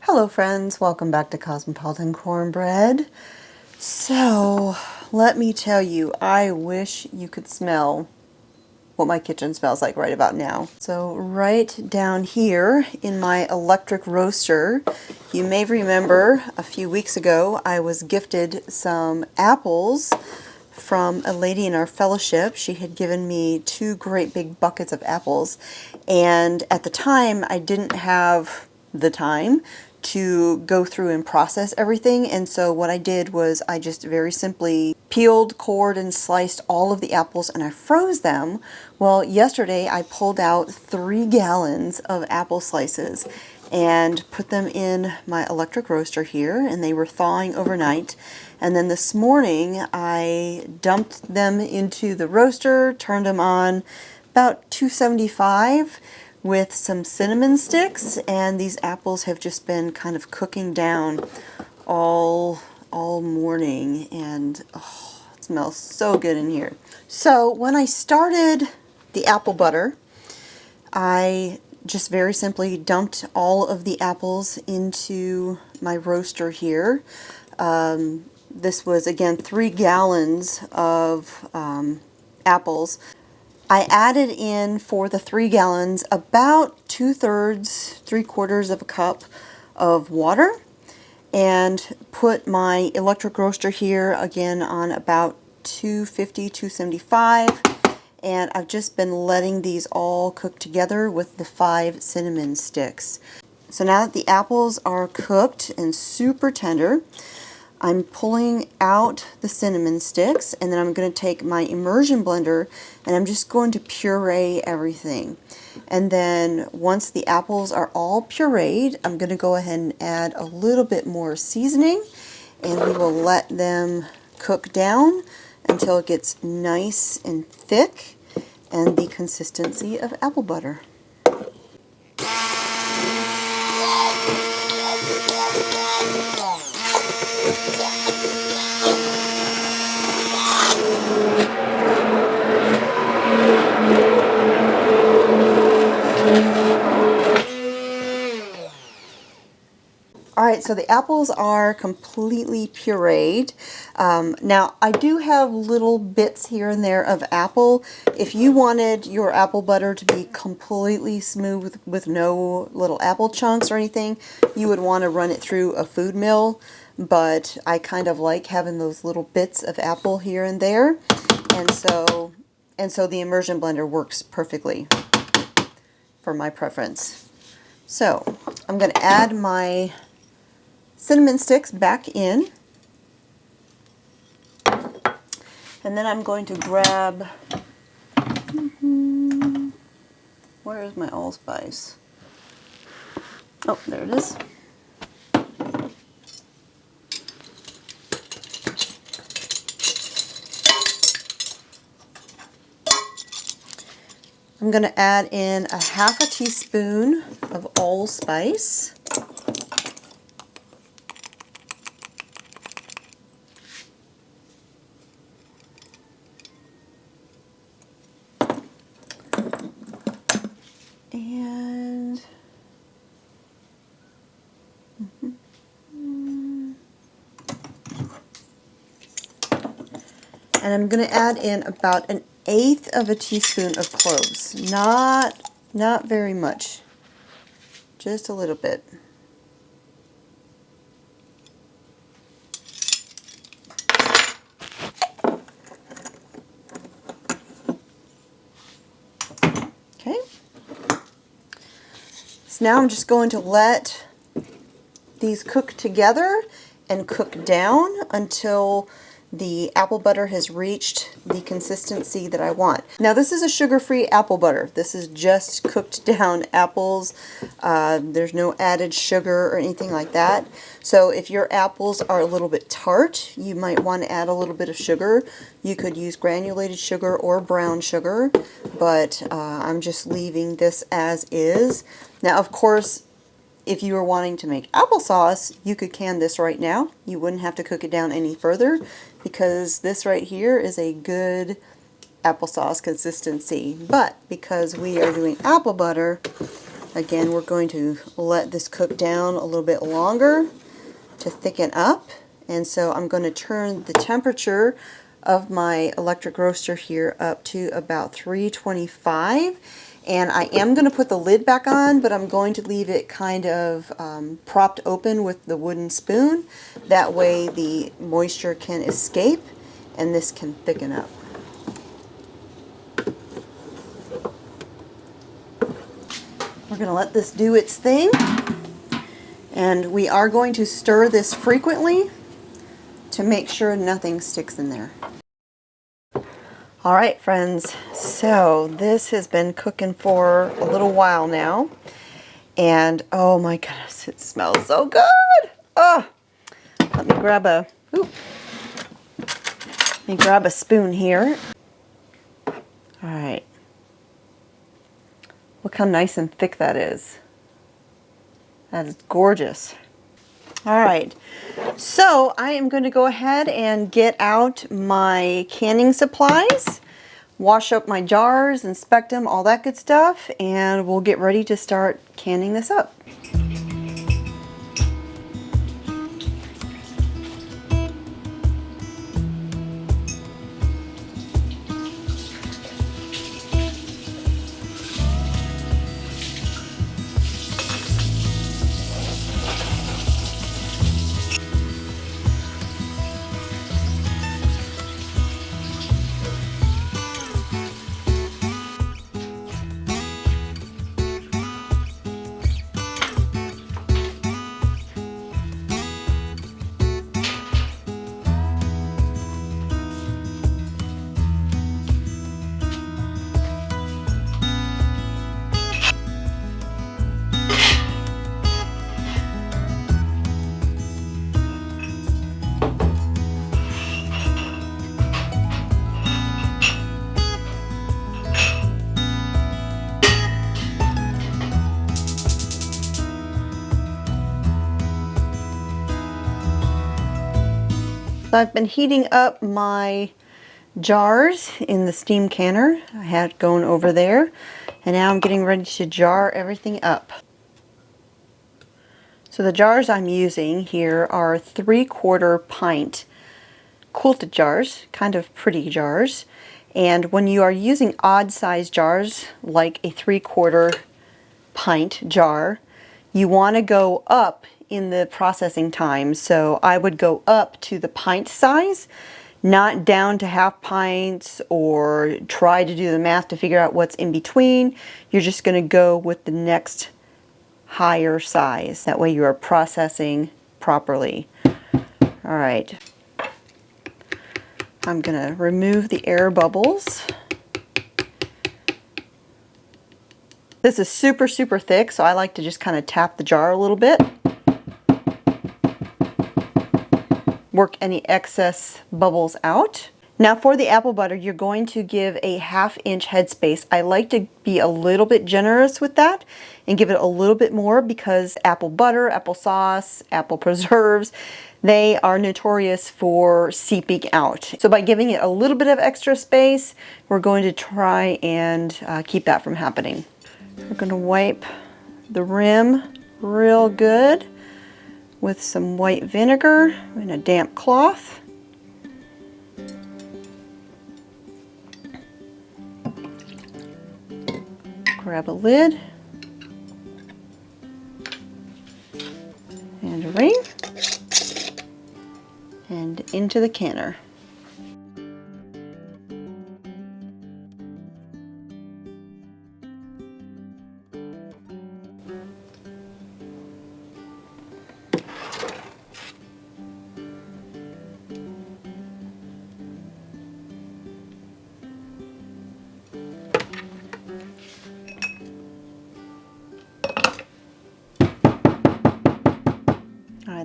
Hello friends, welcome back to Cosmopolitan Cornbread. So, let me tell you, I wish you could smell what my kitchen smells like right about now. So right down here in my electric roaster, you may remember a few weeks ago I was gifted some apples from a lady in our fellowship. She had given me 2 great big buckets of apples, and at the time I didn't have the time to go through and process everything, and so what I did was I just very simply peeled, cored, and sliced all of the apples and I froze them. Well, yesterday I pulled out 3 gallons of apple slices and put them in my electric roaster here, and they were thawing overnight. And then this morning I dumped them into the roaster, turned them on about 275 with some cinnamon sticks, and these apples have just been kind of cooking down all morning, and oh, it smells so good in here. So when I started the apple butter, I just very simply dumped all of the apples into my roaster here. This was, again, 3 gallons of apples. I added in, for the 3 gallons, about 2/3, 3/4 of a cup of water, and put my electric roaster here again on about 250, 275, and I've just been letting these all cook together with the 5 cinnamon sticks. So now that the apples are cooked and super tender, I'm pulling out the cinnamon sticks, and then I'm going to take my immersion blender and I'm just going to puree everything. And then once the apples are all pureed, I'm going to go ahead and add a little bit more seasoning, and we will let them cook down until it gets nice and thick and the consistency of apple butter. Alright, so the apples are completely pureed. Now, I do have little bits here and there of apple. If you wanted your apple butter to be completely smooth with no little apple chunks or anything, you would want to run it through a food mill, but I kind of like having those little bits of apple here and there, and so the immersion blender works perfectly for my preference. So, I'm going to add my cinnamon sticks back in, and then I'm going to grab, where is my allspice? Oh, there it is. I'm going to add in a 1/2 teaspoon of allspice. And I'm going to add in about 1/8 of a teaspoon of cloves. Not very much. Just a little bit. Okay. So now I'm just going to let these cook together and cook down until the apple butter has reached the consistency that I want. Now, this is a sugar-free apple butter. This is just cooked down apples. There's no added sugar or anything like that. So if your apples are a little bit tart, you might want to add a little bit of sugar. You could use granulated sugar or brown sugar, but I'm just leaving this as is. Now, of course, if you were wanting to make applesauce, you could can this right now. You wouldn't have to cook it down any further, because this right here is a good applesauce consistency. But because we are doing apple butter, Again, we're going to let this cook down a little bit longer to thicken up. And so I'm going to turn the temperature of my electric roaster here up to about 325. And I am going to put the lid back on, but I'm going to leave it kind of propped open with the wooden spoon. That way the moisture can escape and this can thicken up. We're going to let this do its thing. And we are going to stir this frequently to make sure nothing sticks in there. All right, friends, so this has been cooking for a little while now. And oh my goodness, it smells so good. Oh, let me grab a spoon here. All right. Look how nice and thick that is. That is gorgeous. All right, so I am going to go ahead and get out my canning supplies, wash up my jars, inspect them, all that good stuff, and we'll get ready to start canning this up. So I've been heating up my jars in the steam canner. I had it going over there, and now I'm getting ready to jar everything up. So the jars I'm using here are 3/4 pint quilted jars, kind of pretty jars. And when you are using odd size jars, like a 3/4 pint jar, you want to go up in the processing time. So I would go up to the pint size, not down to half pints or try to do the math to figure out what's in between. You're just going to go with the next higher size. That way you are processing properly. All right. I'm going to remove the air bubbles. This is super, super thick, so I like to just kind of tap the jar a little bit. Work any excess bubbles out. Now for the apple butter, you're going to give a 1/2 inch headspace. I like to be a little bit generous with that and give it a little bit more because apple butter, applesauce, apple preserves, they are notorious for seeping out. So by giving it a little bit of extra space, we're going to try and keep that from happening. We're going to wipe the rim real good with some white vinegar and a damp cloth. Grab a lid and a ring and into the canner.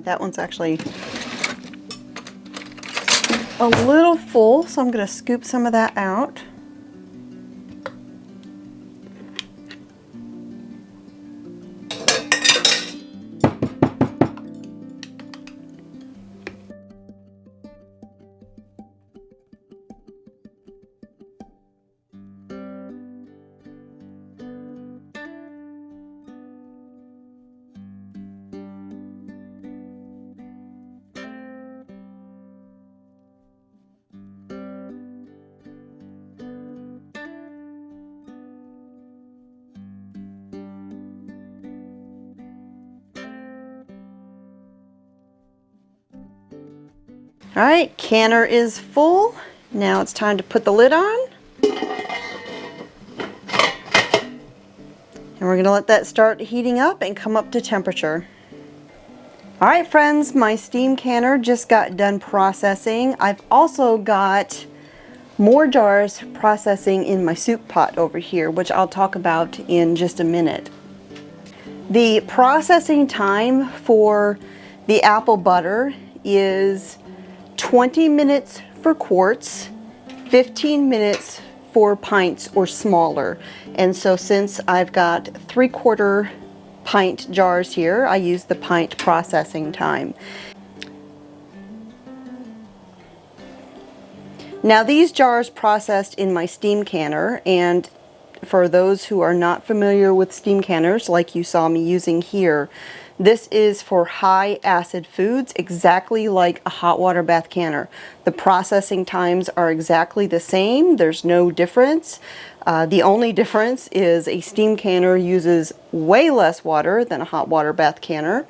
That one's actually a little full, so I'm going to scoop some of that out. All right, canner is full. Now it's time to put the lid on. And we're gonna let that start heating up and come up to temperature. All right, friends, my steam canner just got done processing. I've also got more jars processing in my soup pot over here, which I'll talk about in just a minute. The processing time for the apple butter is 20 minutes for quarts, 15 minutes for pints or smaller. And so since I've got 3/4 pint jars here, I use the pint processing time. Now these jars processed in my steam canner, and for those who are not familiar with steam canners like you saw me using here, this is for high acid foods, exactly like a hot water bath canner. The processing times are exactly the same. There's no difference. The only difference is a steam canner uses way less water than a hot water bath canner.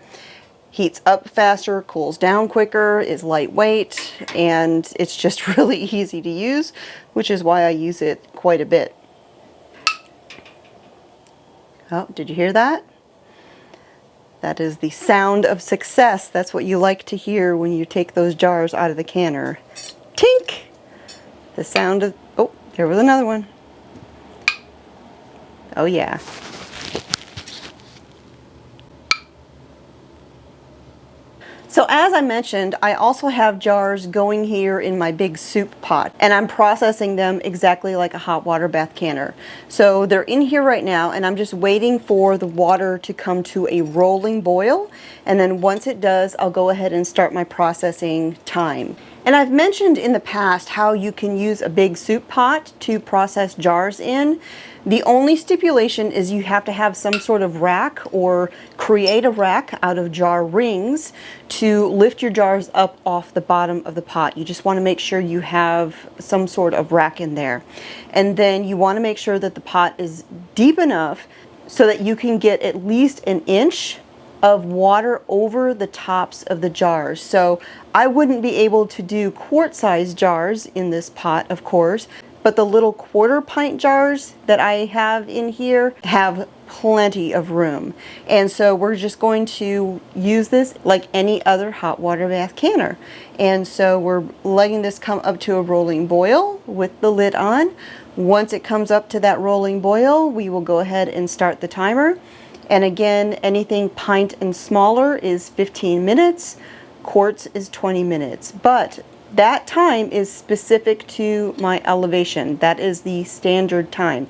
Heats up faster, cools down quicker, is lightweight, and it's just really easy to use, which is why I use it quite a bit. Oh, did you hear that? That is the sound of success. That's what you like to hear when you take those jars out of the canner. Tink! The sound of, oh, there was another one. Oh yeah. So as I mentioned, I also have jars going here in my big soup pot, and I'm processing them exactly like a hot water bath canner. So they're in here right now, and I'm just waiting for the water to come to a rolling boil, and then once it does, I'll go ahead and start my processing time. And I've mentioned in the past how you can use a big soup pot to process jars in. The only stipulation is you have to have some sort of rack or create a rack out of jar rings to lift your jars up off the bottom of the pot. You just want to make sure you have some sort of rack in there. And then you want to make sure that the pot is deep enough so that you can get at least an inch of water over the tops of the jars. So I wouldn't be able to do quart-sized jars in this pot, of course, but the little 1/4 pint jars that I have in here have plenty of room. And so we're just going to use this like any other hot water bath canner. And so we're letting this come up to a rolling boil with the lid on. Once it comes up to that rolling boil, we will go ahead and start the timer. And again, anything pint and smaller is 15 minutes, quarts is 20 minutes. But that time is specific to my elevation. That is the standard time.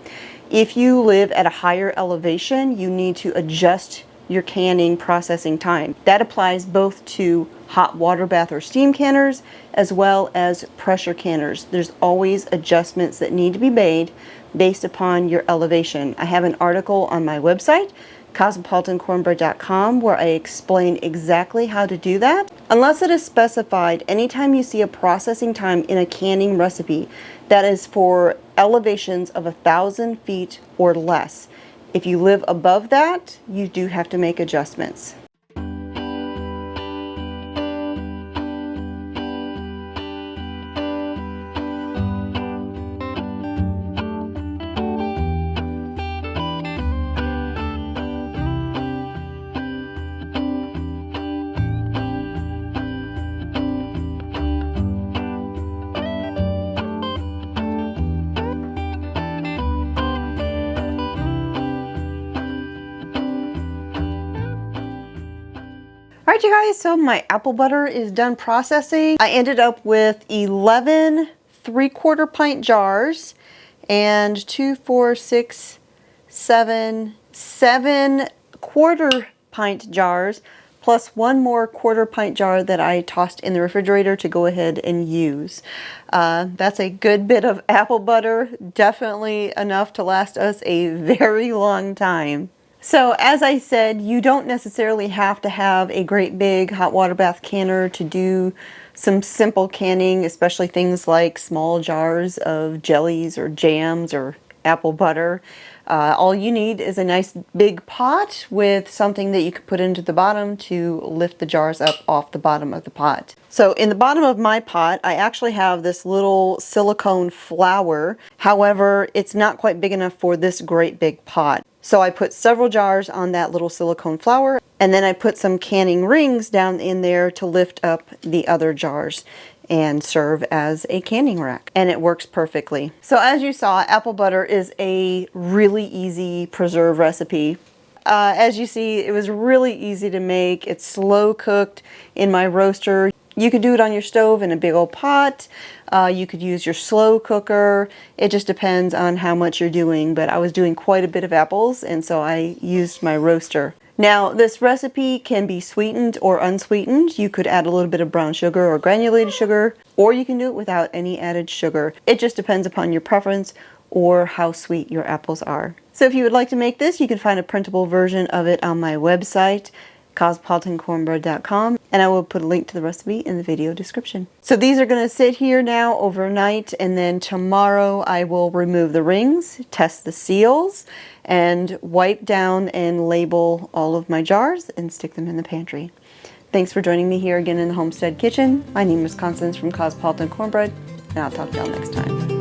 If you live at a higher elevation, you need to adjust your canning processing time. That applies both to hot water bath or steam canners as well as pressure canners. There's always adjustments that need to be made based upon your elevation. I have an article on my website, cosmopolitancornbread.com, where I explain exactly how to do that. Unless it is specified, anytime you see a processing time in a canning recipe, that is for elevations of 1,000 feet or less. If you live above that, you do have to make adjustments. All right, you guys, so my apple butter is done processing. I ended up with 11 3/4 pint jars and 2, 4, 6, 7, 7 1/4 pint jars, plus one more 1/4 pint jar that I tossed in the refrigerator to go ahead and use. That's a good bit of apple butter, definitely enough to last us a very long time. So as I said, you don't necessarily have to have a great big hot water bath canner to do some simple canning, especially things like small jars of jellies or jams or apple butter. All you need is a nice big pot with something that you could put into the bottom to lift the jars up off the bottom of the pot. So in the bottom of my pot, I actually have this little silicone flower. However, it's not quite big enough for this great big pot. So I put several jars on that little silicone flower, and then I put some canning rings down in there to lift up the other jars and serve as a canning rack. And it works perfectly. So as you saw, apple butter is a really easy preserve recipe. As you see, it was really easy to make. It's slow cooked in my roaster. You could do it on your stove in a big old pot. You could use your slow cooker. It just depends on how much you're doing, but I was doing quite a bit of apples, and so I used my roaster. Now, this recipe can be sweetened or unsweetened. You could add a little bit of brown sugar or granulated sugar, or you can do it without any added sugar. It just depends upon your preference or how sweet your apples are. So if you would like to make this, you can find a printable version of it on my website, cosmopolitancornbread.com, and I will put a link to the recipe in the video description. So these are going to sit here now overnight, and then tomorrow I will remove the rings, test the seals, and wipe down and label all of my jars and stick them in the pantry. Thanks for joining me here again in the Homestead kitchen. My name is Constance from Cosmopolitan Cornbread, and I'll talk to y'all next time.